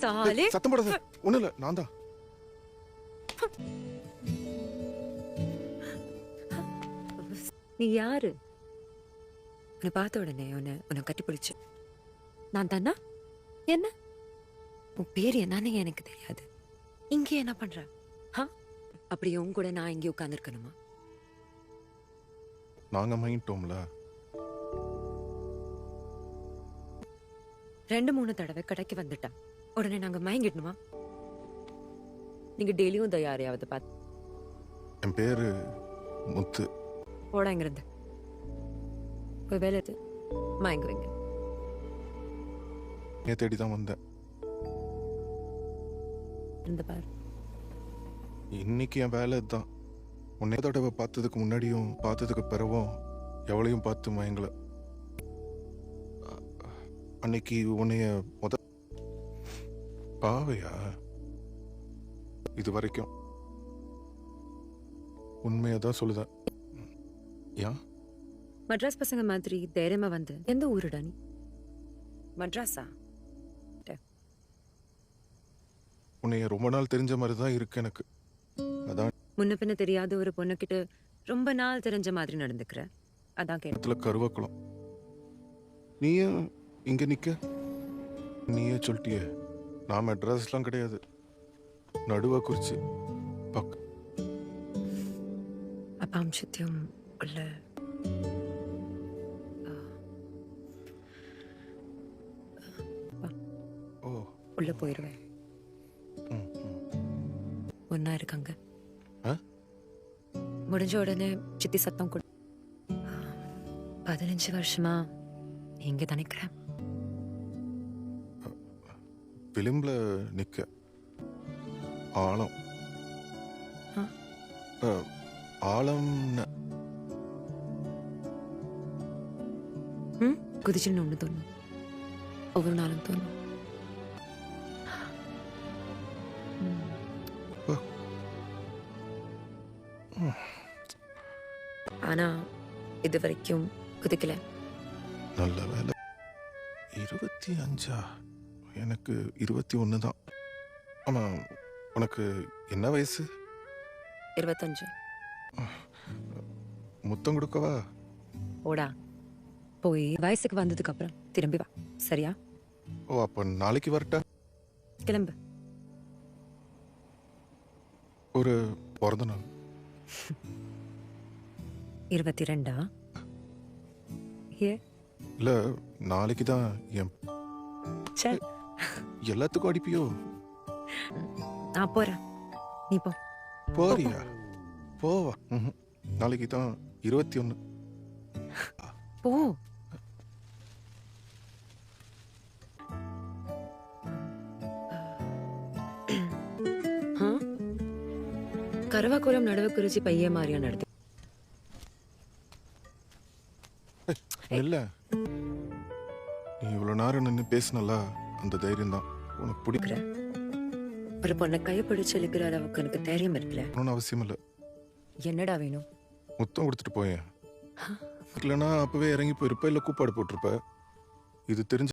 சாலே சத்தம் போடாத. ஒண்ணும் இல்ல, நான் தான். நீ யாரு? உன்னை பார்த்த உடனே உன்னை கட்டி பிடிச்சு நான் தானா? என்ன உன் பேர் என்னன்னு எனக்கு தெரியாது. இங்கே என்ன பண்ற? அப்படி உன் கூட நான் இங்கே உட்கார்ந்துருக்கணுமா? நாங்க மயங்கிட்டோம்ல. 2-3 தடவை கடைக்கு வந்துட்டா உடனே நாங்க மயங்கிடணுமா? நீங்க டெய்லியும் இந்த யாரையாவது பார்த்து என் பேரு முத்து. போடா இங்கிருந்து. போய் வேலை எடுத்து மயங்குவீங்க. நீ தேடி தான் வந்தேன். இந்த பாரு, இன்னைக்கு என் வேலை இதுதான். உன்னை தடவை பார்த்ததுக்கு முன்னாடியும் பார்த்ததுக்கு பிறகும் எவளையும் பார்த்து மயங்கல. அன்னைக்கு உன்னைய பாவையா இது வரைக்கும் உண்மையதான் சொல்லுத. ஏன் மட்ராஸ் பசங்க மாதிரி தைரியமா வந்து எந்த ஊருடா நீ? மட்ராஸா? உன்னைய ரொம்ப நாள் தெரிஞ்ச மாதிரி தான் இருக்கு எனக்கு. அதான் முன்ன பின்ன தெரியாத ஒரு பொண்ணுகிட்ட ரொம்ப நாள் தெரிஞ்ச மாதிரி நடந்துக்கிற. அதான் கேட்டேன். கருவக்குளம். நீயே இங்க நிக்க. நீயே சொல்லிட்டியே நான் மெட்ராஸ்லாம் கிடையாது, நடுவா குறிச்சி பக். அப்ப அம்சத்தையும் உள்ள உள்ள போயிருவேன். ஒன்னா இருக்காங்க. முடிஞ்ச உடனே சித்தி சத்தம் கொடு. 15 வருஷமா இங்க நினைக்கிறேன். விளிம்புல நிக்க. ஆழம் ஆழம் குதிச்சுன்னு ஒண்ணு தோணும். ஒவ்வொரு நாளும் தோணும். ஆனா இது வரைக்கும் குதிக்கல. நல்ல வேலை. 25? எனக்கு 21 தான். ஆமா, உனக்கு என்ன வயசு? 25. முத்தம் கொடுக்கவா? ஓடா போய் வயசுக்கு வந்ததுக்கு அப்புறம் திரும்பி வா, சரியா? ஓ, அப்ப நாளைக்கு வரட்டா? கிளம்பு. ஒரு பிறந்த நாள். 22? இல்ல, நாளைக்கு தான் என். எல்லாத்துக்கும் அடிப்பியோ? நான் போறேன், நீ போ. போறியா? போவா. நாளைக்கு தான் 21. போ. கருவாக்குளம் நடுவ குறிச்சி பைய மாதிரியா நடத்து. இல்ல, நீ இவ்வளவு நேரம் நின்று பேசினல, அந்த தைரியம் தான் உனக்கு பிடிக்கிற. ஒரு பொண்ணை கையை பிடிச்சு இழுக்கிற அளவுக்கு எனக்கு தைரியம் இருக்குல்ல. ஒன்றும் அவசியம் இல்லை. என்னடா வேணும்? முத்தம் கொடுத்துட்டு போயேன். இல்லைன்னா அப்பவே இறங்கி போயிருப்ப, இல்ல கூப்பாடு போட்டிருப்ப. இது தெரிஞ்ச